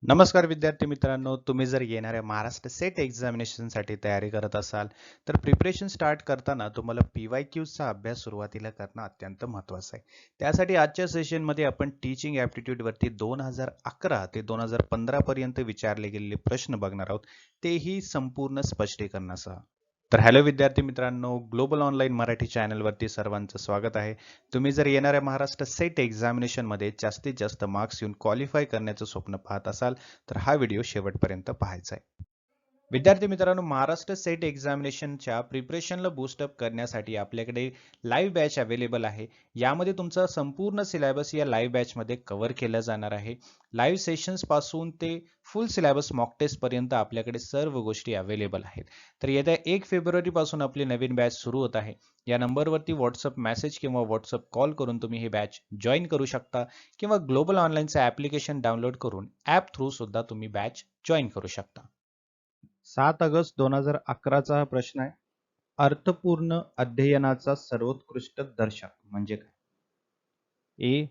नमस्कार विद्यार्थी मित्रांनो, तुम्ही जर येणाऱ्या महाराष्ट्र सेट एक्झामिनेशनसाठी तयारी करत असाल, तर प्रिपरेशन स्टार्ट करताना तुम्हाला PYQचा अभ्यास सुरुवातीला करणं अत्यंत महत्त्वाचं आहे. त्यासाठी आजच्या सेशनमध्ये आपण टीचिंग ॲप्टिट्यूडवरती 2011 ते 2015 पर्यंत विचारले गेलेले प्रश्न बघणार आहोत, तेही संपूर्ण स्पष्टीकरणासह. तर हॅलो विद्यार्थी मित्रांनो, ग्लोबल ऑनलाईन मराठी चॅनलवरती सर्वांचं स्वागत आहे. तुम्ही जर येणाऱ्या महाराष्ट्र सेट एक्झामिनेशनमध्ये जास्तीत जास्त मार्क्स येऊन क्वालिफाय करण्याचं स्वप्न पाहत असाल, तर हा व्हिडिओ शेवटपर्यंत पाहायचा आहे. विद्यार्थी मित्रांनो, महाराष्ट्र सेट एक्झामिनेशनच्या प्रिपरेशनला बूस्टअप करण्यासाठी आपल्याकडे लाईव्ह बॅच अवेलेबल आहे. यामध्ये तुमचा संपूर्ण सिलेबस या लाईव्ह बॅचमध्ये कव्हर केला जाणार आहे. लाईव्ह सेशन्स पासून ते फुल सिलेबस मॉक टेस्ट पर्यंत आपल्याकडे सर्व गोष्टी अवेलेबल आहेत. तर येत्या 1 फेब्रुवारी पासून आपली नवीन बॅच सुरू होत आहे. या नंबरवरती व्हॉट्सअप मेसेज किंवा व्हॉट्सअप कॉल करून तुम्ही ही बॅच जॉईन करू शकता किंवा ग्लोबल ऑनलाईनचं ॲप्लिकेशन डाउनलोड करून ॲप थ्रू सुद्धा तुम्ही बॅच जॉईन करू शकता. 7 ऑगस्ट 2011चा हा प्रश्न आहे. अर्थपूर्ण अध्ययनाचा सर्वोत्कृष्ट दर्शक म्हणजे काय? ए.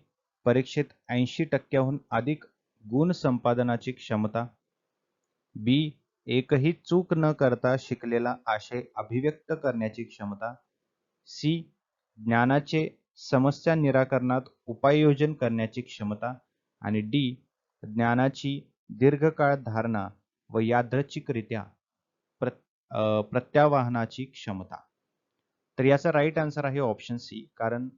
परीक्षेत 80% अधिक गुण संपादनाची क्षमता. बी. एकही चूक न करता शिकलेला आशय अभिव्यक्त करण्याची क्षमता. सी. ज्ञानाचे समस्या निराकरणात उपाययोजन करण्याची क्षमता. आणि डी. ज्ञानाची दीर्घकाळ धारणा व यादृच्छिकरित्या प्रत्यावाहनाची क्षमता. तर याचा राईट आन्सर आहे ऑप्शन सी, कारण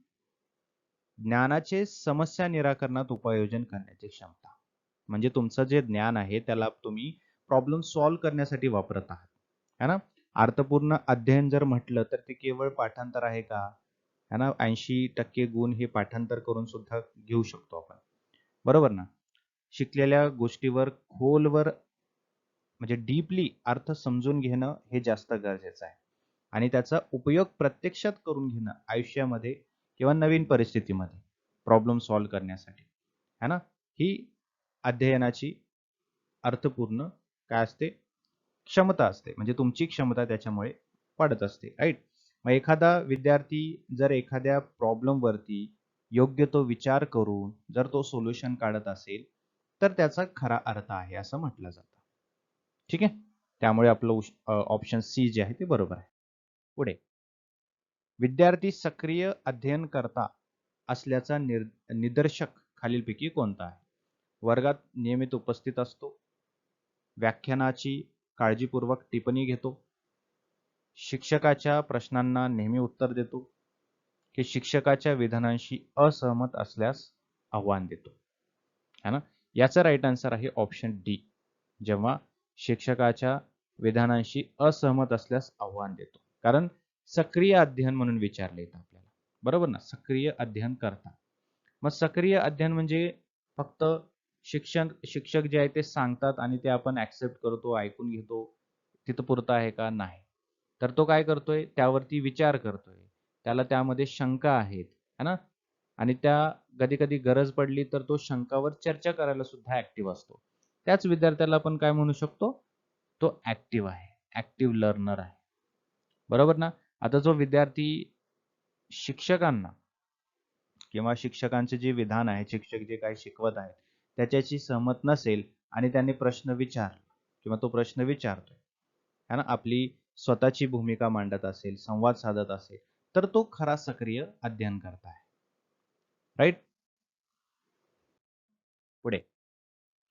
ज्ञानाचे समस्या निराकरणात उपाययोजन करण्याची क्षमता म्हणजे तुमचं जे ज्ञान आहे त्याला तुम्ही प्रॉब्लेम सॉल्व्ह करण्यासाठी वापरत आहात, है ना. अर्थपूर्ण अध्ययन जर म्हटलं तर ते केवळ पाठांतर आहे का? है ना. 80% गुण हे पाठांतर करून सुद्धा घेऊ शकतो आपण, बरोबर ना. शिकलेल्या गोष्टीवर खोलवर म्हणजे डीपली अर्थ समजून घेणं हे जास्त गरजेचं आहे आणि त्याचा उपयोग प्रत्यक्षात करून घेणं आयुष्यामध्ये किंवा नवीन परिस्थितीमध्ये प्रॉब्लेम सॉल्व्ह करण्यासाठी, है ना. ही अध्ययनाची अर्थपूर्ण काय असते? क्षमता असते. म्हणजे तुमची क्षमता त्याच्यामुळे वाढत असते, राईट. मग एखादा विद्यार्थी जर एखाद्या प्रॉब्लेमवरती योग्य तो विचार करून जर तो सोल्युशन काढत असेल, तर त्याचा खरा अर्थ आहे असं म्हटलं जातं. ठीक आहे. त्यामुळे आपलं ऑप्शन सी जे आहे ते बरोबर आहे. पुढे, विद्यार्थी सक्रिय अध्ययनकर्ता असल्याचा निदर्शक खालीलपैकी कोणता आहे? वर्गात नियमित उपस्थित असतो, व्याख्यानाची काळजीपूर्वक टिप्पणी घेतो, शिक्षकाच्या प्रश्नांना नेहमी उत्तर देतो, की शिक्षकाच्या विधानांशी असहमत असल्यास आव्हान देतो, है ना. याचा राईट आन्सर आहे ऑप्शन डी, जेव्हा शिक्षकाच्या विधानांशी असहमत असल्यास आव्हान देतो. कारण सक्रिय अध्ययन म्हणून विचारले येतं आपल्याला, बरोबर ना. सक्रिय अध्ययन करता, मग सक्रिय अध्ययन म्हणजे फक्त शिक्षक जे आहे ते सांगतात आणि ते आपण ऍक्सेप्ट करतो, ऐकून घेतो, तिथं पुरतं आहे का? नाही. तर तो काय करतोय? त्यावरती विचार करतोय, त्याला त्यामध्ये शंका आहेत, है ना. आणि त्या कधी कधी गरज पडली तर तो शंकावर चर्चा करायला सुद्धा ऍक्टिव्ह असतो. त्याच विद्यार्थ्याला आपण काय म्हणू शकतो? तो ऍक्टिव्ह आहे, ऍक्टिव्ह लर्नर आहे, बरोबर ना. आता जो विद्यार्थी शिक्षकांना किंवा शिक्षकांचे जे विधान आहे, शिक्षक जे काही शिकवत आहेत त्याच्याशी सहमत नसेल आणि त्याने प्रश्न विचारला किंवा तो प्रश्न विचारतोय, है ना, आपली स्वतःची भूमिका मांडत असेल, संवाद साधत असेल, तर तो खरा सक्रिय अध्ययन करता आहे, राईट. पुढे,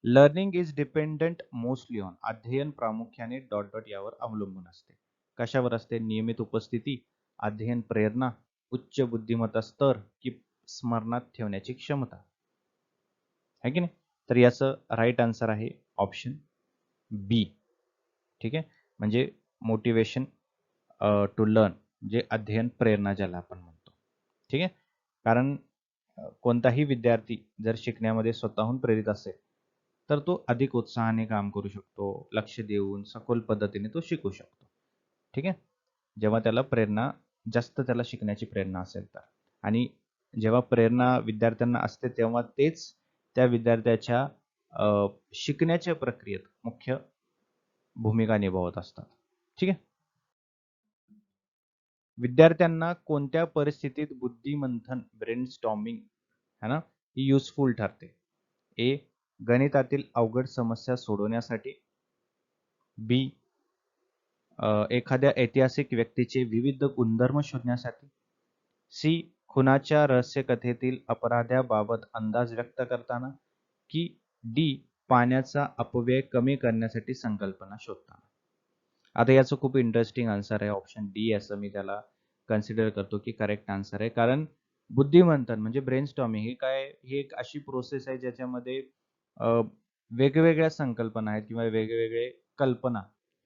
learning is dependent mostly on, अध्ययन प्रामुख्याने डॉट डॉट यावर अवलंबून असते. कशावर असते? नियमित उपस्थिती, अध्ययन प्रेरणा, उच्च बुद्धिमत्ता स्तर की स्मरणात ठेवण्याची क्षमता, है की नाही. तर याचं राईट आन्सर आहे ऑप्शन बी. ठीक आहे. म्हणजे मोटिवेशन टू लर्न, जे अध्ययन प्रेरणा ज्याला आपण म्हणतो. ठीक आहे. कारण कोणताही विद्यार्थी जर शिकण्यामध्ये स्वतःहून प्रेरित असेल तर तो अधिक उत्साहाने काम करू शकतो, लक्ष देऊन सखोल पद्धतीने तो शिकू शकतो. ठीक आहे. जेव्हा त्याला प्रेरणा जास्त, त्याला शिकण्याची प्रेरणा असेल तर. आणि जेव्हा प्रेरणा विद्यार्थ्यांना असते तेव्हा तेच त्या विद्यार्थ्याच्या शिकण्याच्या प्रक्रियेत मुख्य भूमिका निभावत असतात. ठीक आहे. विद्यार्थ्यांना कोणत्या परिस्थितीत बुद्धिमंथन ब्रेनस्टॉर्मिंग, है ना, ही युजफुल ठरते? ए. गणितातील अवघड समस्या सोडवण्यासाठी, बी एखाद्या ऐतिहासिक व्यक्तीचे विविध गुणधर्म शोधण्यासाठी, सी खुनाच्या रहस्यकथेतील अपराध्याबाबत अंदाज व्यक्त करताना, की डी पाण्याचा अपव्यय कमी करण्यासाठी संकल्पना शोधताना. आता याचं खूप इंटरेस्टिंग आन्सर आहे ऑप्शन डी, असं मी त्याला कन्सिडर करतो की करेक्ट आन्सर आहे. कारण बुद्धिमंथन म्हणजे ब्रेनस्टॉर्मिंग ही एक अशी प्रोसेस आहे ज्याच्यामध्ये वेगवेगळ्या संकल्पना आहेत किंवा वेगवेगळे कल्पना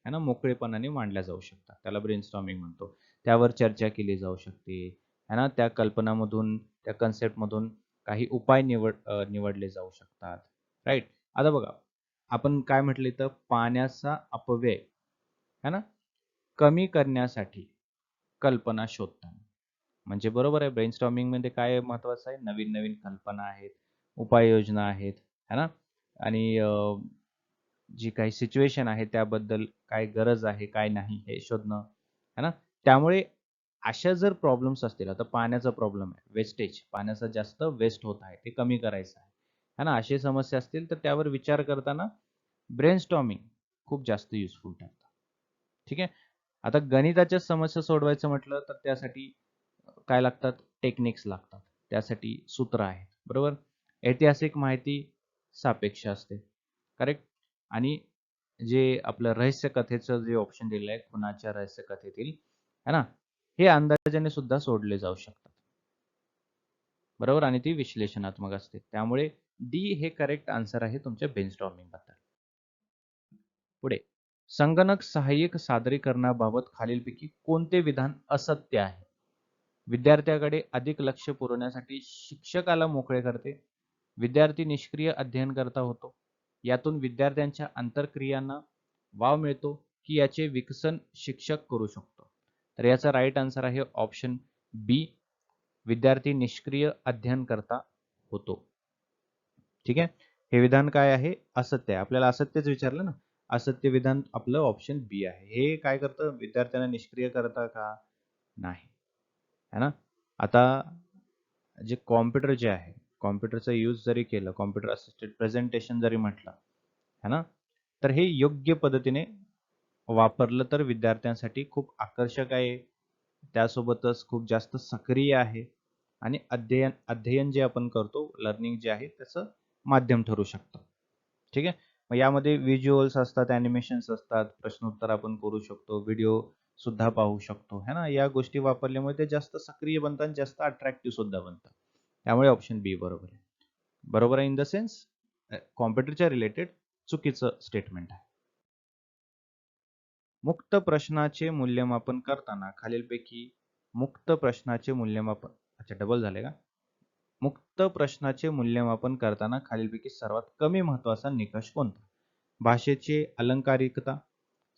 है ना मोकळेपणाने मांडल्या जाऊ शकतात. त्याला ब्रेनस्टॉर्मिंग म्हणतो. त्यावर चर्चा केली जाऊ शकते है ना. त्या कल्पनामधून, त्या कन्सेप्टमधून काही उपाय निवडले जाऊ शकतात. राईट. आता बघा, आपण काय म्हटले तर पाण्याचा अपव्यय है ना कमी करण्यासाठी कल्पना शोधताना, म्हणजे बरोबर आहे. ब्रेनस्टॉर्मिंग मध्ये काय महत्वाचं आहे, नवीन नवीन कल्पना आहेत, उपाययोजना आहेत है ना. आणि जी काही सिच्युएशन आहे त्याबद्दल काय गरज आहे काय नाही हे शोधणं है ना. त्यामुळे अशा जर प्रॉब्लेम्स असतील, आता पाण्याचा प्रॉब्लेम आहे, वेस्टेज, पाण्याचा जास्त वेस्ट होत आहे, ते कमी करायचं आहे है ना, अशी समस्या असतील तर त्यावर विचार करताना ब्रेनस्टॉर्मिंग खूप जास्त युजफुल ठरतं. ठीक आहे. आता गणिताच्या समस्या सोडवायचं म्हटलं तर त्यासाठी काय लागतात, टेक्निक्स लागतात, त्यासाठी सूत्र आहेत, बरोबर. ऐतिहासिक माहिती सापेक्ष असते, करेक्ट. आणि जे आपलं रहस्य कथेचं जे ऑप्शन दिलेलं आहे, खुनाच्या रहस्य कथेतील है ना, हे अंदाजाने सुद्धा सोडले जाऊ शकतात, बरोबर. आणि ती विश्लेषणात्मक असते. त्यामुळे डी हे करेक्ट आन्सर आहे तुमच्या ब्रेनस्टॉर्मिंग बद्दल. पुढे, संगणक सहाय्यक सादरीकरणाबाबत खालीलपैकी कोणते विधान असत्य आहे? विद्यार्थ्याकडे अधिक लक्ष पुरवण्यासाठी शिक्षकाला मोकळे करते. विद्यार्थी निष्क्रिय अध्ययनकर्ता होतो. यातून विद्यार्थ्यांच्या आंतरक्रियांना वाव मिळतो, की याचे विकसन शिक्षक करू शकतो. तर याचा राईट आन्सर आहे ऑप्शन बी, विद्यार्थी निष्क्रिय अध्ययनकर्ता होतो. ठीक आहे. हे विधान काय आहे, असत्य आहे. आपल्याला असत्यच विचारलं ना, असत्य विधान आपलं ऑप्शन बी आहे. हे काय करतं, विद्यार्थ्यांना निष्क्रिय करता का, नाही है ना. आता जे कॉम्प्युटर जे आहे, कॉम्प्युटरचा यूज जरी केलं, कॉम्प्युटर असिस्टेड प्रेझेंटेशन जरी म्हटलं है ना, तर हे योग्य पद्धतीने वापरलं तर विद्यार्थ्यांसाठी खूप आकर्षक आहे. त्यासोबतच खूप जास्त सक्रिय आहे आणि अध्ययन जे आपण करतो, लर्निंग जे आहे त्याचं माध्यम ठरू शकतं. ठीक आहे. मग यामध्ये व्हिज्युअल्स असतात, ॲनिमेशन्स असतात, प्रश्नोत्तर आपण करू शकतो, व्हिडिओ सुद्धा पाहू शकतो है ना. या गोष्टी वापरल्यामुळे ते जास्त सक्रिय बनतात, जास्त अट्रॅक्टिव्ह सुद्धा बनतात. त्यामुळे ऑप्शन बी बरोबर आहे. बरोबर आहे इन द सेन्स कॉम्प्युटरच्या रिलेटेड चुकीचं स्टेटमेंट आहे. मुक्त प्रश्नाचे मूल्यमापन करताना खालीलपैकी मुक्त प्रश्नाचे मूल्यमापन, अच्छा डबल झाले का, मुक्त प्रश्नाचे मूल्यमापन करताना खालीलपैकी सर्वात कमी महत्वाचा निकष कोणता? भाषेची अलंकारिकता,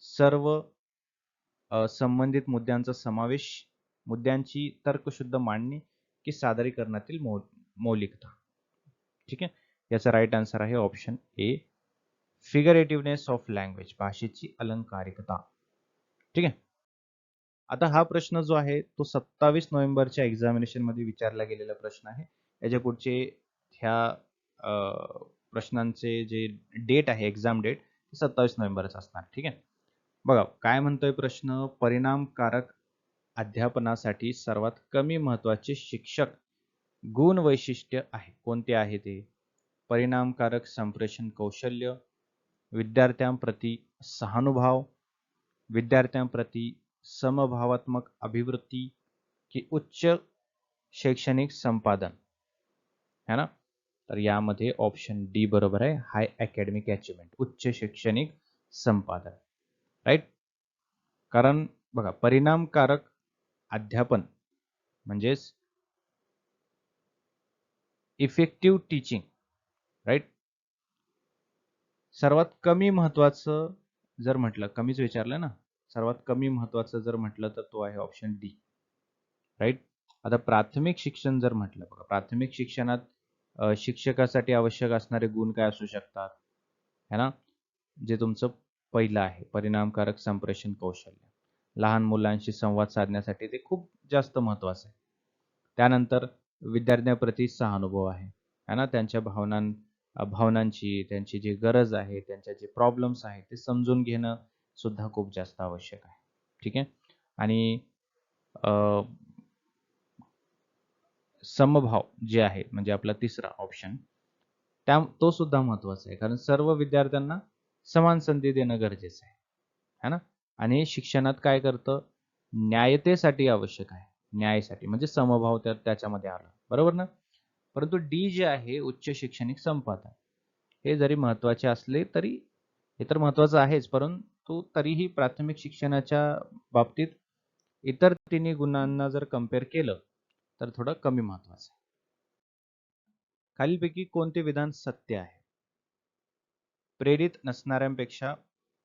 सर्व संबंधित मुद्द्यांचा समावेश, मुद्द्यांची तर्कशुद्ध मांडणी, की सादरीकरणातील मौलिकता. ठीक आहे. याचा राईट आन्सर आहे ऑप्शन ए, फिगरेटिव्हनेस ऑफ लँग्वेज, भाषेची अलंकारिकता. ठीक आहे. आता हा प्रश्न जो आहे तो 27 नोव्हेंबरच्या एक्झामिनेशन मध्ये विचारला गेलेला प्रश्न आहे. याच्या पुढचे ह्या प्रश्नांचे जे डेट आहे, एक्झाम डेट, 27 नोव्हेंबरच असणार. ठीक आहे. बघा काय म्हणतोय प्रश्न, परिणामकारक अध्यापनासाठी सर्वात कमी महत्वाचे शिक्षक गुण वैशिष्ट्य आहे, कोणते आहे ते? परिणामकारक संप्रेषण कौशल्य, विद्यार्थ्यांप्रती सहानुभाव, विद्यार्थ्यांप्रती समभावात्मक अभिवृत्ती, की उच्च शैक्षणिक संपादन है ना. तर यामध्ये ऑप्शन डी बरोबर आहे, हाय अकॅडमिक अचिव्हमेंट, उच्च शैक्षणिक संपादन. राईट. कारण बघा, परिणामकारक अध्यापन म्हणजेच इफेक्टिव्ह टीचिंग, राईट. सर्वात कमी महत्वाचं जर म्हटलं, कमीच विचारलं ना, सर्वात कमी महत्वाचं जर म्हटलं तर तो आहे ऑप्शन डी, राईट. आता प्राथमिक शिक्षण जर म्हटलं, बघा प्राथमिक शिक्षणात शिक्षकासाठी आवश्यक असणारे गुण काय असू शकतात है ना. जे तुमचं पहिलं आहे, परिणामकारक संप्रेषण कौशल्य, लहान मुलांशी संवाद साधण्यासाठी ते खूप जास्त महत्वाचं आहे. त्यानंतर विद्यार्थ्यांप्रती सहानुभव आहे है ना, त्यांच्या भावनांना भावनांची, त्यांची जी गरज आहे, त्यांच्या जे प्रॉब्लेम्स आहेत ते समजून घेणं सुद्धा खूप जास्त आवश्यक आहे. ठीक आहे. आणि अ, समभाव जे आहे म्हणजे आपला तिसरा ऑप्शन तो सुद्धा महत्वाचा आहे. कारण सर्व विद्यार्थ्यांना समान संधी देणं गरजेचं आहे. है ना? आणि शिक्षणात काय करतं? न्यायतेसाठी आवश्यक आहे. न्यायासाठी म्हणजे समभाव त्याच्यामध्ये आला. बरोबर ना? परंतु डी जे आहे उच्च शैक्षणिक संपादन. हे जरी महत्वाचे असले तरी हे तर महत्वाचं आहेच, परंतु तरीही प्राथमिक शिक्षणाच्या बाबतीत इतर तिन्ही गुणांना जर कंपेअर केलं तर थोडं कमी महत्वाचं आहे. खालीलपैकी कोणते विधान सत्य आहे? प्रेरित नसणाऱ्यांपेक्षा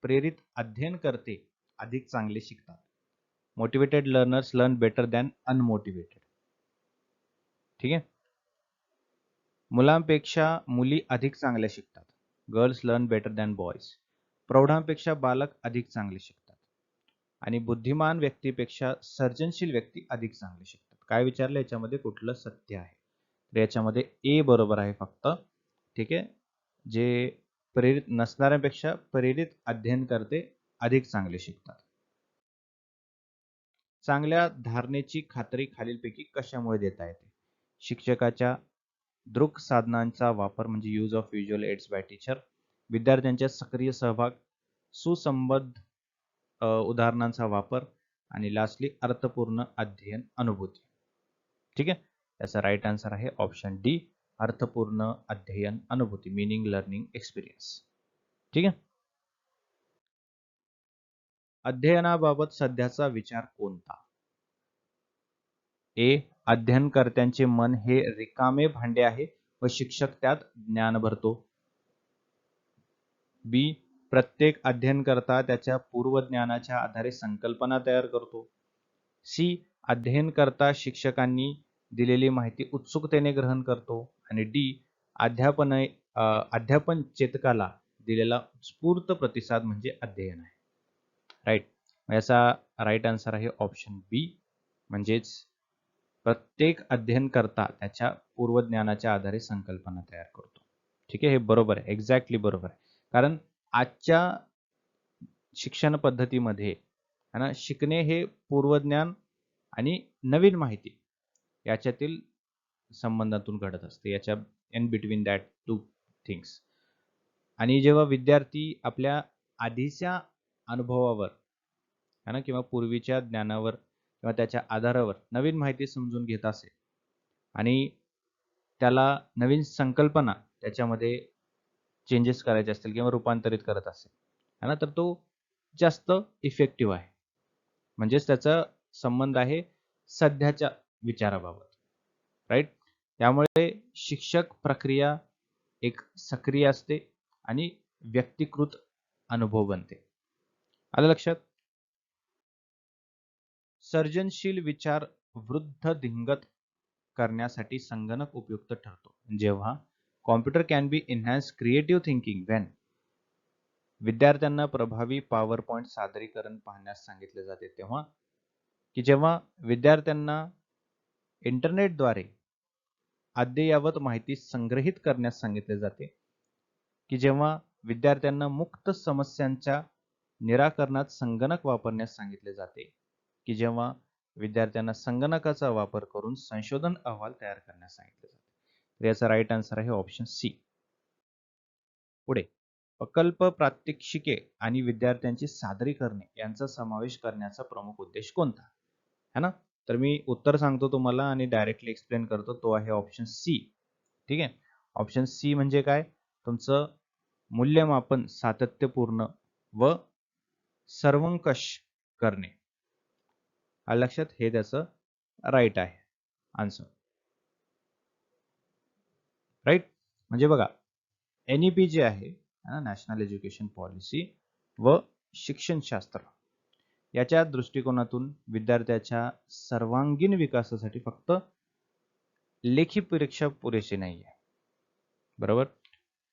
प्रेरित अध्ययनकर्ते अधिक चांगले शिकतात. Motivated learners learn better than unmotivated. ठीक आहे. मुलांपेक्षा मुली अधिक चांगल्या शिकतात. Girls learn better than boys. प्रौढांपेक्षा बालक अधिक चांगले शिकतात. आणि बुद्धिमान व्यक्तीपेक्षा सर्जनशील व्यक्ती अधिक चांगले शिकतात. काय विचारलं याच्यामध्ये कुठलं सत्य आहे? तर याच्यामध्ये ए बरोबर आहे फक्त. ठीक आहे. जे प्रेरित नसणाऱ्यांपेक्षा प्रेरित अध्ययन करते अधिक चांगले शिकतात. चांगल्या धारणेची खात्री खालीलपैकी कशामुळे देता येते? शिक्षकाच्या दृक साधनांचा वापर म्हणजे use of visual aids by teacher, विद्यार्थ्यांच्या सक्रिय सहभाग, सुसंबद्ध उदाहरणांचा वापर आणि लास्टली अर्थपूर्ण अध्ययन अनुभूती. ठीक आहे. त्याचा राईट आन्सर आहे ऑप्शन डी, अर्थपूर्ण अध्ययन अनुभूती, मीनिंग लर्निंग एक्सपिरियन्स. ठीक आहे. अध्ययनाबाबत सध्याचा विचार कोणता? ए. अध्ययनकर्त्यांचे मन हे रिकामे भांडे आहे व शिक्षक त्यात ज्ञान भरतो. बी. प्रत्येक अध्ययनकर्ता त्याच्या पूर्वज्ञानाच्या आधारे संकल्पना तयार करतो. सी. अध्ययनकर्ता शिक्षकांनी दिलेली माहिती उत्सुकतेने ग्रहण करतो. आणि डी. अध्यापन चेतकाला दिलेला उत्स्फूर्त प्रतिसाद म्हणजे अध्ययन आहे. राईट. याचा राईट आन्सर आहे ऑप्शन बी, म्हणजेच प्रत्येक अध्ययनकर्ता त्याच्या पूर्वज्ञानाच्या आधारे संकल्पना तयार करतो. ठीक आहे. हे बरोबर आहे, एक्झॅक्टली बरोबर आहे. कारण आजच्या शिक्षण पद्धतीमध्ये है ना, शिकणे हे पूर्वज्ञान आणि नवीन माहिती याच्यातील संबंधातून घडत असते, याच्या in between that two things. आणि जेव्हा विद्यार्थी आपल्या आधीच्या अनुभवावर है ना किंवा पूर्वीच्या ज्ञानावर किंवा त्याच्या आधारावर नवीन माहिती समजून घेत असेल आणि त्याला नवीन संकल्पना त्याच्यामध्ये चेंजेस करायचे असतील किंवा रूपांतरित करत असेल है ना, तर तो जास्त इफेक्टिव्ह आहे. म्हणजेच त्याचा संबंध आहे सध्याच्या विचाराबाबत. राईट. त्यामुळे शिक्षक प्रक्रिया एक सक्रिय असते आणि व्यक्तिकृत अनुभव बनते. आलं लक्षात? सर्जनशील विचार वृद्धिंगत करण्यासाठी संगणक उपयुक्त ठरतो जेव्हा computer can be enhance creative thinking when विद्यार्थ्यांना प्रभावी पॉवर पॉइंट सादरीकरण पाहण्यास सांगितले जाते तेव्हा, की जेव्हा विद्यार्थ्यांना इंटरनेटद्वारे अद्ययावत माहिती संग्रहित करण्यास सांगितले जाते, की जेव्हा विद्यार्थ्यांना मुक्त समस्यांच्या निराकरणात संगणक वापरण्यास सांगितले जाते, की जेव्हा विद्यार्थ्यांना संगणकाचा वापर करून संशोधन अहवाल तयार करण्यास सांगितले जाते. तर याचा राईट आन्सर आहे ऑप्शन सी. पुढे प्रकल्प प्रात्यक्षिके आणि विद्यार्थ्यांची सादरीकरणे यांचा समावेश करण्याचा प्रमुख उद्देश कोणता? है ना. तर मी उत्तर सांगतो तुम्हाला आणि डायरेक्टली एक्सप्लेन करतो. तो आहे ऑप्शन सी. ठीक आहे. ऑप्शन सी म्हणजे काय? तुमचं मूल्यमापन सातत्यपूर्ण व सर्वंकष करणे. लक्षात, हे त्याचं राईट आहे आन्सर. राईट. म्हणजे बघा, NEP जे आहे नॅशनल एज्युकेशन पॉलिसी व शिक्षणशास्त्र याच्या दृष्टिकोनातून विद्यार्थ्याच्या सर्वांगीण विकासासाठी फक्त लेखी परीक्षा पुरेशी नाही आहे. बरोबर.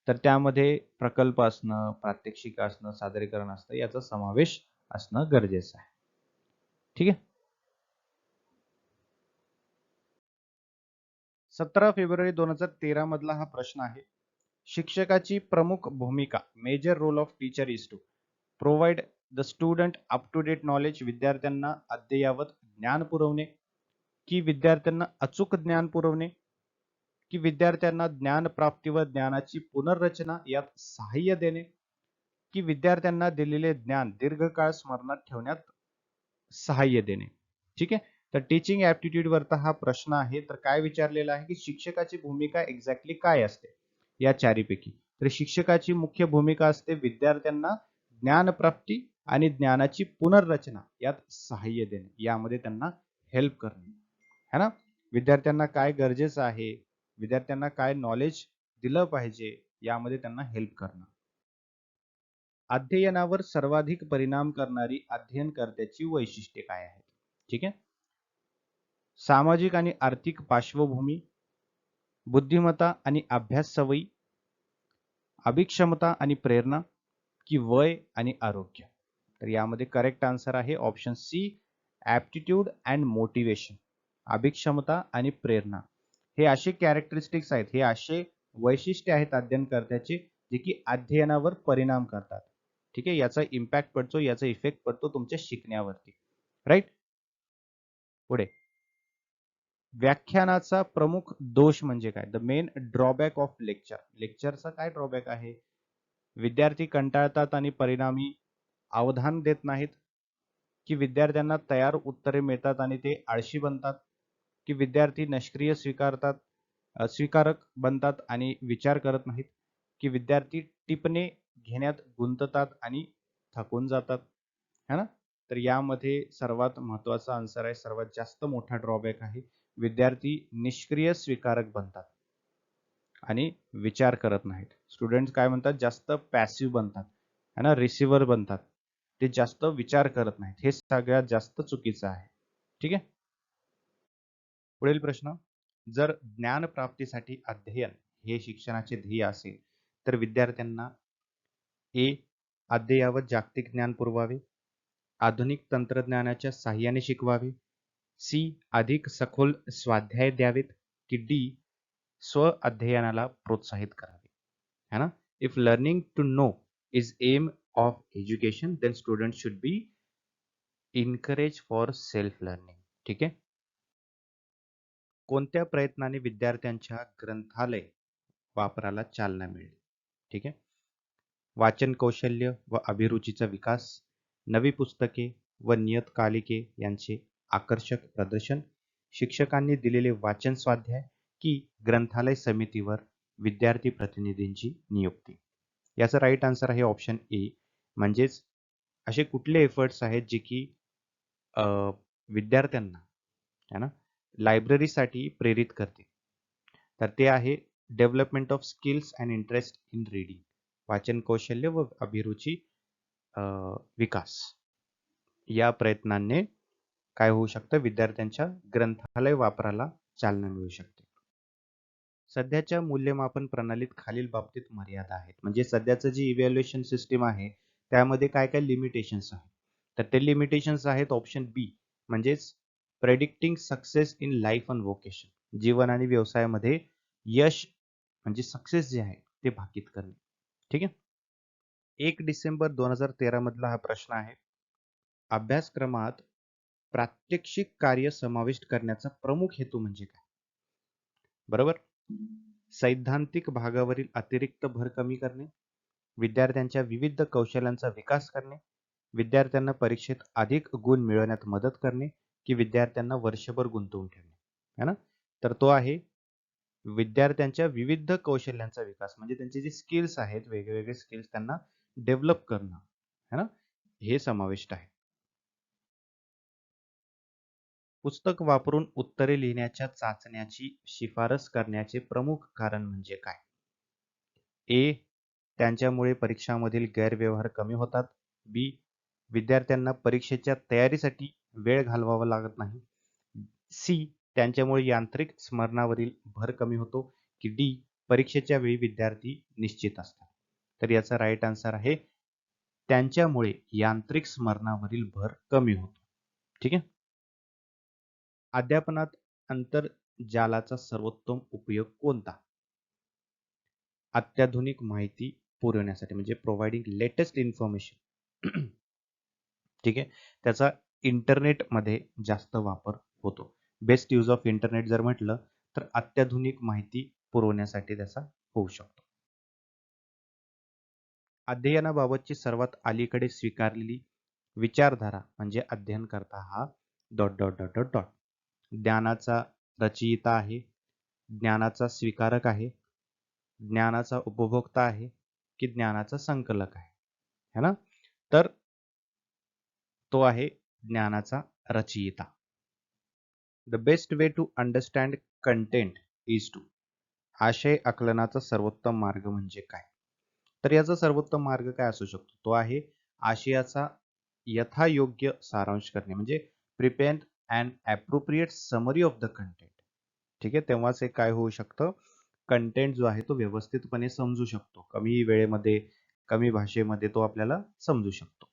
तर त्यामध्ये प्रकल्प असणं, प्रात्यक्षिक असणं, सादरीकरण असणं याचा समावेश असणं गरजेचं आहे. ठीक आहे. 17 फेब्रुवारी 2013 मधला हा प्रश्न आहे. शिक्षकाची प्रमुख भूमिका, major role of teacher is to provide the student up to date knowledge, विद्यार्थ्यांना अद्ययावत ज्ञान पुरवणे, की विद्यार्थ्यांना अचूक ज्ञान पुरवणे, की विद्यार्थ्यांना ज्ञान प्राप्ती व ज्ञानाची पुनर्रचना यात सहाय्य देणे, की विद्यार्थ्यांना दिलेले ज्ञान दीर्घकाळ स्मरणात ठेवण्यात सहाय्य देणे. ठीक आहे. तर टीचिंग ऍप्टिट्यूड वरचा हा प्रश्न आहे. तर काय विचारलेला आहे की शिक्षकाची भूमिका एक्झॅक्टली काय असते या चारीपैकी. तर शिक्षकाची मुख्य भूमिका असते विद्यार्थ्यांना ज्ञानप्राप्ती आणि ज्ञानाची पुनर्रचना यात सहाय्य देणे, यामध्ये त्यांना हेल्प करणे है ना. विद्यार्थ्यांना काय गरजेचं आहे, विद्यार्थ्यांना काय नॉलेज दिलं पाहिजे, यामध्ये त्यांना हेल्प करणं. अध्ययनावर सर्वाधिक परिणाम करणारी अध्ययनकर्त्याची वैशिष्ट्ये काय आहेत. ठीक आहे. सामाजिक आणि आर्थिक पार्श्वभूमी, बुद्धिमत्ता आणि अभ्यास सवयी, अभिक्षमता आणि प्रेरणा, की वय आणि आरोग्य. तर यामध्ये करेक्ट आन्सर आहे option C, aptitude and motivation. अभिक्षमता आणि प्रेरणा हे असे कॅरेक्टरिस्टिक्स आहेत, हे असे वैशिष्ट्य आहेत अध्ययनकर्त्याचे जे की अध्ययनावर परिणाम करतात. ठीक आहे. याचा इम्पॅक्ट पडतो, याचा इफेक्ट पडतो तुमच्या शिकण्यावरती. राईट. पुढे, व्याख्यानाचा प्रमुख दोष म्हणजे काय. The main drawback of lecture. लेक्चरचा काय ड्रॉबॅक आहे. विद्यार्थी कंटाळतात आणि परिणामी अवधान देत नाहीत, की विद्यार्थ्यांना तयार उत्तरे मिळतात आणि ते आळशी बनतात, की विद्यार्थी निष्क्रिय स्वीकारक बनतात आणि विचार करत नाहीत, की विद्यार्थी टिपणे घेण्यात गुंततात आणि थकून जातात है ना. तर यामध्ये सर्वात महत्वाचा आन्सर आहे, सर्वात जास्त मोठा ड्रॉबॅक आहे, विद्यार्थी निष्क्रिय स्वीकारक बनतात आणि विचार करत नाहीत. स्टुडंट्स काय म्हणतात, जास्त पॅसिव्ह बनतात है ना, रिसिव्हर बनतात, ते जास्त विचार करत नाहीत. हे सगळ्यात जास्त चुकीचं आहे. ठीक आहे. पुढील प्रश्न, जर ज्ञान प्राप्तीसाठी अध्ययन हे शिक्षणाचे ध्येय असेल तर विद्यार्थ्यांना ए, अद्ययावत जागतिक ज्ञान पुरवावे, आधुनिक तंत्रज्ञानाच्या साहाय्याने शिकवावे, सी, अधिक सखोल स्वाध्याय द्यावेत, की डी, स्व अध्ययनाला प्रोत्साहित करावे है ना. If learning to know is aim of education then student should be encourage for self learning. ठीक आहे. कोणत्या प्रयत्नाने विद्यार्थ्यांच्या ग्रंथालय वापराला चालना मिळेल. ठीक आहे. वाचन कौशल्य व अभिरुचीचा विकास, नवी पुस्तके व नियतकालिके यांचे आकर्षक प्रदर्शन, शिक्षकांनी दिलेले वाचन स्वाध्याय, की ग्रंथालय समितीवर विद्यार्थी प्रतिनिधींची नियुक्ती. याचा राईट आन्सर आहे ऑप्शन ए. म्हणजेच असे कुठले एफर्ट्स आहेत जे की विद्यार्थ्यांना है ना लायब्ररीसाठी प्रेरित करते. तर ते आहे development of skills and interest in reading, वाचन कौशल्य व अभिरुची विकास. या प्रयत्नांनी काय होऊ शकतं, विद्यार्थ्यांच्या ग्रंथालय वापराला चालना मिळू शकते. सध्याच्या मूल्यमापन प्रणालीत खालील बाबतीत मर्यादा आहेत. म्हणजे सध्याचं जी इव्हॅल्युएशन सिस्टीम आहे त्यामध्ये काय काय लिमिटेशन्स आहेत. तर ते लिमिटेशन्स आहेत ऑप्शन बी, म्हणजेच predicting success in life and vocation, जीवन आणि व्यवसायामध्ये यश म्हणजे सक्सेस जे आहे ते भाकीत करणे. ठीक आहे. 1 डिसेंबर 2013 मधला हा प्रश्न आहे. अभ्यासक्रमात प्रात्यक्षिक कार्य समाविष्ट करण्याचा प्रमुख हेतू म्हणजे काय. बरोबर. सैद्धांतिक भागावरील अतिरिक्त भर कमी करणे, विद्यार्थ्यांच्या विविध कौशल्यांचा विकास करणे, विद्यार्थ्यांना परीक्षेत अधिक गुण मिळवण्यात मदत करणे, की विद्यार्थ्यांना वर्षभर गुंतवून ठेवणे है ना. तर तो आहे विद्यार्थ्यांच्या विविध कौशल्यांचा विकास, म्हणजे त्यांचे जे स्किल्स आहेत, वेगवेगळे स्किल्स त्यांना डेव्हलप करणं है ना, हे समाविष्ट आहे. पुस्तक वापरून उत्तरे लिहिण्याच्या चाचण्याची शिफारस करण्याचे प्रमुख कारण म्हणजे काय. ए, त्यांच्यामुळे परीक्षांमधील गैरव्यवहार कमी होतात. बी, विद्यार्थ्यांना परीक्षेच्या तयारीसाठी वेळ घालवावा लागत नाही. सी, त्यांच्यामुळे यांत्रिक स्मरणावरील भर कमी होतो. की डी, परीक्षेच्या वेळी विद्यार्थी निश्चित असतात. तर याचा राईट आन्सर आहे त्यांच्यामुळे यांत्रिक स्मरणावरील भर कमी होतो. ठीक आहे. अध्यापनात आंतरजालाचा सर्वोत्तम उपयोग कोणता. अत्याधुनिक माहिती पुरवण्यासाठी, म्हणजे प्रोव्हाइडिंग लेटेस्ट इन्फॉर्मेशन. ठीक आहे, त्याचा इंटरनेटमध्ये जास्त वापर होतो. बेस्ट यूज ऑफ इंटरनेट जर म्हटलं तर अत्याधुनिक माहिती पुरवण्यासाठी त्याचा होऊ शकतो. अध्ययनाबाबतची सर्वात अलीकडे स्वीकारलेली विचारधारा म्हणजे अध्ययन करता हा dot dot dot dot dot ज्ञानाचा रचयिता आहे, ज्ञानाचा स्वीकारक आहे, ज्ञानाचा उपभोक्ता आहे की ज्ञानाचा संकलक आहे, है ना? तर तो आहे ज्ञानाचा रचयिता. The best way to understand content is to, आशय आकलनाचा सर्वोत्तम मार्ग म्हणजे काय? तर याचा सर्वोत्तम मार्ग काय असू शकतो? तो आहे आशयाचा यथायोग्य सारांश करणे, म्हणजे prepare and appropriate summary of the content. ठीक आहे, तेव्हाच हे काय होऊ शकतं, कंटेंट जो आहे तो व्यवस्थितपणे समजू शकतो, कमी वेळेमध्ये कमी भाषेमध्ये तो आपल्याला समजू शकतो.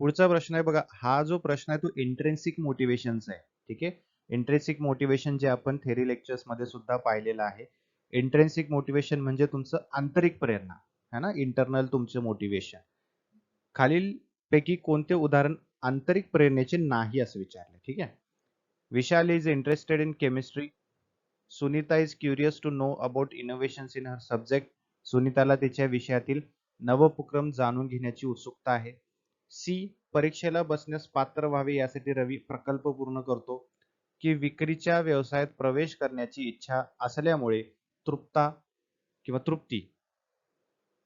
पुढचा प्रश्न आहे बघा, हा जो प्रश्न आहे तो इंट्रेन्सिक मोटिवेशनचा आहे. ठीक आहे, इंट्रेन्सिक मोटिवेशन जे आपण थेरी लेक्चर्स मध्ये सुद्धा पाहिलेलं आहे. इंट्रेन्सिक मोटिवेशन म्हणजे तुमचं आंतरिक प्रेरणा है ना, इंटरनल तुमचे मोटिवेशन. खालील पैकी कोणते उदाहरण आंतरिक प्रेरणेचे नाही असं विचारले. ठीक आहे, Vishal is interested in chemistry. Sunita is curious to know about innovations in her subject. सुनीताला तिच्या विषयातील नवोपक्रम जाणून घेण्याची उत्सुकता आहे. सी, परीक्षेला बसण्यास पात्र व्हावे यासाठी रवी प्रकल्प पूर्ण करतो. की विक्रीच्या व्यवसायात प्रवेश करण्याची इच्छा असल्यामुळे तृप्ता किंवा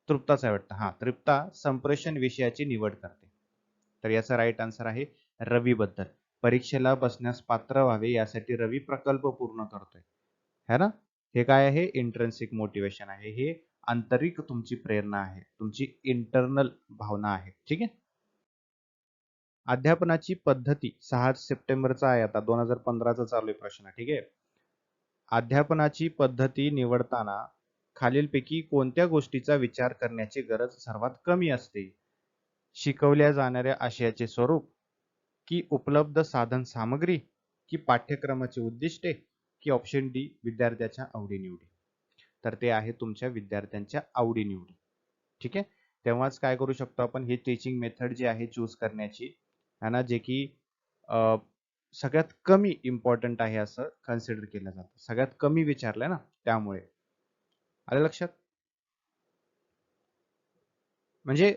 तृप्ताच आहे वाटतं, हा, तृप्ता संप्रेषण विषयाची निवड करते. तर याचा राईट आन्सर आहे रवी बद्दल. परीक्षेला बसण्यास पात्र व्हावे यासाठी रवी प्रकल्प पूर्ण करतोय, है ना? हे काय आहे? इंट्रेन्सिक मोटिवेशन आहे. हे आंतरिक तुमची प्रेरणा आहे, तुमची इंटरनल भावना आहे. ठीक आहे, अध्यापनाची पद्धती 6 सप्टेंबरचा आहे, आता 2015चा चालू आहे प्रश्न. ठीक आहे, अध्यापनाची पद्धती निवडताना खालीलपैकी कोणत्या गोष्टीचा विचार करण्याची गरज सर्वात कमी असते? शिकवल्या जाणाऱ्या आशयाचे स्वरूप, की उपलब्ध साधन सामग्री, की पाठ्यक्रमाचे उद्दिष्टे, की ऑप्शन डी विद्यार्थ्याच्या आवडीनिवडी. तर ते आहे तुमच्या विद्यार्थ्यांच्या आवडीनिवडी. ठीक आहे, तेव्हाच काय करू शकतो आपण, ही टीचिंग मेथड जी आहे चूज करण्याची है ना, जे की सगळ्यात कमी इम्पॉर्टंट आहे असं कन्सिडर केलं जातं, सगळ्यात कमी विचारलंय ना, त्यामुळे. आलं लक्षात? म्हणजे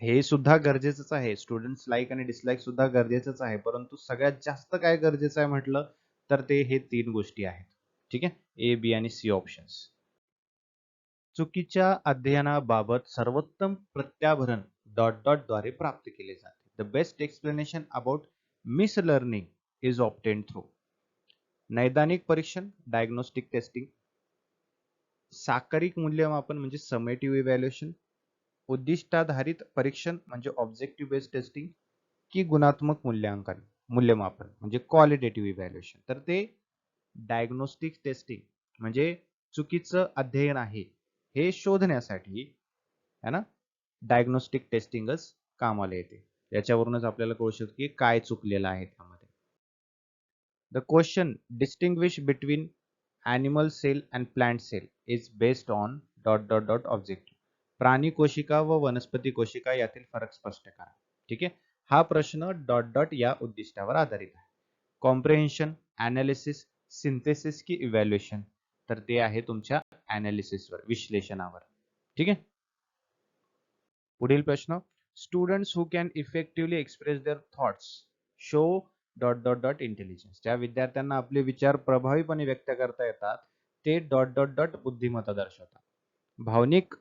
हे सुद्धा गरजेचंच आहे, स्टुडंट्स लाईक आणि डिसलाईक सुद्धा गरजेचंच आहे, परंतु सगळ्यात जास्त काय गरजेचं आहे म्हटलं तर ते हे 3 गोष्टी आहेत. ठीक आहे, ए, बी आणि सी ऑप्शन्स. चुकीच्या अध्ययनाबाबत सर्वोत्तम प्रत्याभरण डॉट डॉट द्वारे प्राप्त केले जाते. The best explanation about miss learning is obtain through नैदानिक परीक्षण, डायग्नोस्टिक टेस्टिंग, साकारिक मूल्यमापन म्हणजे समेटिव्ह इव्हॅल्युएशन, उद्दिष्टाधारित परीक्षण म्हणजे ऑब्जेक्टिव्ह बेस्ड टेस्टिंग, की गुणात्मक मूल्यमापन म्हणजे क्वालिटेटिव्ह इव्हॅल्युएशन. तर ते डायग्नोस्टिक टेस्टिंग म्हणजे चुकीचं अध्ययन आहे हे शोधण्यासाठी है ना, डायग्नोस्टिक टेस्टिंगच कामाला येते. याच्यावरूनच आपल्याला कळू शकते की काय चुकलेलं आहे त्यामध्ये. The question distinguish between animal cell and plant cell is based on dot dot dot objective. प्राणी कोशिका व वनस्पती कोशिका यातील फरक स्पष्ट करा. ठीक आहे, हा प्रश्न डॉट डॉट या उद्दिष्टावर आधारित आहे. कॉम्प्रिहेन्शन, अनालिसिस, सिंथेसिस की इव्हॅल्युएशन. तर ते आहे तुमच्या अनालिसिसवर, विश्लेषणावर. ठीक आहे, पुढील प्रश्न, students who can effectively express their thoughts show dot dot dot intelligence. ज्या विद्यार्थ्यांना आपले विचार प्रभावीपणे व्यक्त करता येतात ते डॉट डॉट डॉट बुद्धिमत्ता दर्शवतात. भावनिक,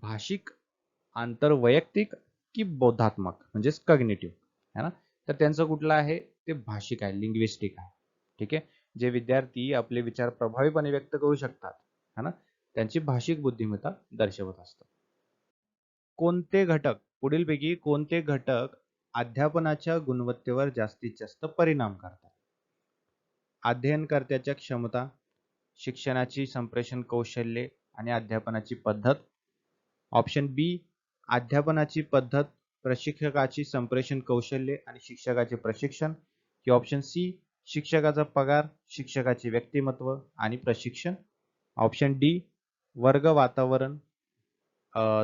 भाषिक, आंतरवैयक्तिक की बौद्धात्मक म्हणजेच कॉग्निटिव्ह, है ना? तर त्यांचं कुठलं आहे? ते भाषिक आहे, लिंग्विस्टिक आहे. ठीक आहे, जे विद्यार्थी आपले विचार प्रभावीपणे व्यक्त करू शकतात है ना, त्यांची भाषिक बुद्धिमत्ता दर्शवत असतात. कोणते घटक, पुढीलपैकी कोणते घटक अध्यापनाच्या गुणवत्तेवर जास्तीत जास्त परिणाम करतात? अध्ययनकर्त्याच्या क्षमता, शिक्षणाची संप्रेषण कौशल्ये आणि अध्यापनाची पद्धत. ऑप्शन बी अध्यापनाची पद्धत, प्रशिक्षकाची संप्रेषण कौशल्ये आणि शिक्षकाचे प्रशिक्षण, की ऑप्शन सी शिक्षकाचा पगार, शिक्षकाचे व्यक्तिमत्व आणि प्रशिक्षण. ऑप्शन डी वर्ग वातावरण,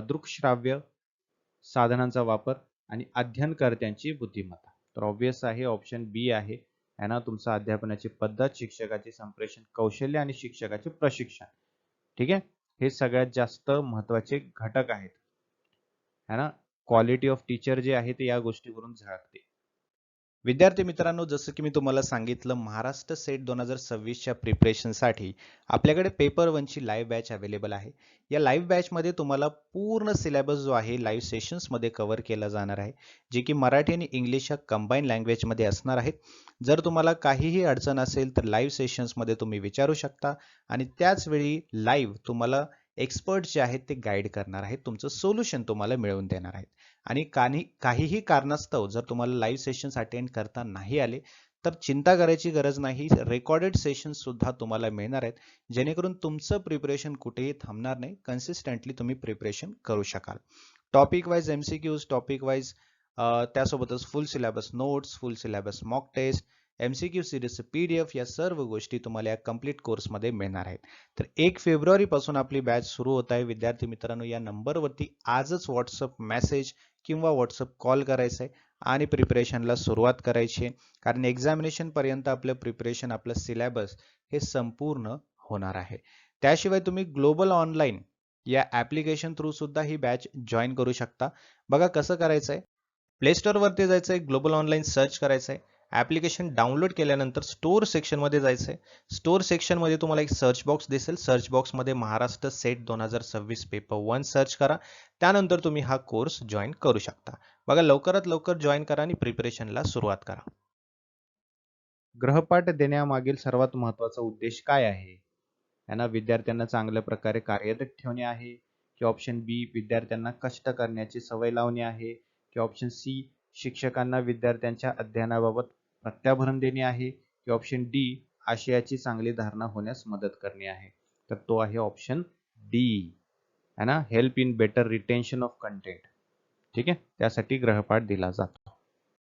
दृकश्राव्य साधनांचा वापर आणि अध्ययनकर्त्यांची बुद्धिमत्ता. तर ऑब्वियस आहे ऑप्शन बी आहे. है ना, तुमचं अध्यापनाची पद्धत, शिक्षकाचे संप्रेषण कौशल्य आणि शिक्षकाचे प्रशिक्षण. ठीक आहे, हे सगळ्यात जास्त महत्वाचे घटक आहेत. है ना, क्वालिटी ऑफ टीचर जे आहे ते या गोष्टीवरून झळकते. विद्यार्थी मित्रांनो, जसं की मी तुम्हाला सांगितलं, महाराष्ट्र सेट 2026च्या प्रिपरेशनसाठी आपल्याकडे पेपर 1ची लाईव्ह बॅच अवेलेबल आहे. या लाईव्ह बॅचमध्ये तुम्हाला पूर्ण सिलेबस जो आहे लाईव्ह सेशन्समध्ये कव्हर केला जाणार आहे, जे की मराठी आणि इंग्लिश या कंबाईन लँग्वेजमध्ये असणार आहेत. जर तुम्हाला काहीही अडचण असेल तर लाईव्ह सेशन्समध्ये तुम्ही विचारू शकता आणि त्याचवेळी लाईव्ह तुम्हाला एक्सपर्ट जे आहेत ते गाईड करणार आहेत, तुमचं सोल्युशन तुम्हाला मिळवून देणार आहेत. आणि काहीही कारणास्तव जर तुम्हाला लाईव्ह सेशन्स अटेंड करता नाही आले तर चिंता करायची गरज नाही. रेकॉर्डेड सेशन्स सुद्धा तुम्हाला मिळणार आहेत, जेणेकरून तुमचं प्रिपरेशन कुठेही थांबणार नाही. कन्सिस्टंटली तुम्ही प्रिपरेशन करू शकाल. Topic wise MCQs, topic wise त्यासोबतच full syllabus notes, full syllabus mock test, MCQ सिरीजचं PDF, या सर्व गोष्टी तुम्हाला या कम्प्लीट कोर्समध्ये मिळणार आहेत. तर 1 फेब्रुवारी पासून आपली बॅच सुरू होत आहे. विद्यार्थी मित्रांनो, या नंबरवरती आजच व्हॉट्सअप मेसेज किंवा व्हॉट्सअप कॉल करायचा आहे आणि प्रिपरेशनला सुरुवात करायची आहे. कारण एक्झामिनेशन पर्यंत आपलं प्रिपरेशन, आपलं सिलेबस हे संपूर्ण होणार आहे. त्याशिवाय तुम्ही ग्लोबल ऑनलाईन या ॲप्लिकेशन थ्रू सुद्धा ही बॅच जॉईन करू शकता. बघा कसं करायचं आहे. प्ले स्टोअरवरती जायचं आहे, ग्लोबल ऑनलाईन सर्च करायचं आहे. ॲप्लिकेशन डाउनलोड केल्यानंतर स्टोअर सेक्शनमध्ये जायचं आहे. स्टोअर सेक्शनमध्ये तुम्हाला एक सर्च बॉक्स दिसेल. सर्च बॉक्समध्ये महाराष्ट्र सेट 2026 पेपर 1 सर्च करा. त्यानंतर तुम्ही हा कोर्स जॉईन करू शकता. बघा, लवकरात लवकर जॉईन करा आणि प्रिपरेशनला सुरुवात करा. ग्रहपाठ देण्यामागील सर्वात महत्वाचा उद्देश काय आहे? यांना विद्यार्थ्यांना चांगल्या प्रकारे कार्यरत ठेवणे आहे, की ऑप्शन बी विद्यार्थ्यांना कष्ट करण्याची सवय लावणे आहे, की ऑप्शन सी शिक्षकांना विद्यार्थ्यांच्या अध्ययनाबाबत प्रत्याभरण देणे आहे, की ऑप्शन डी आशयाची चांगली धारणा होण्यास मदत करणे आहे. तर तो आहे ऑप्शन डी, है ना, help in better retention of content. ठीक आहे, त्यासाठी ग्रहपाठ दिला जातो.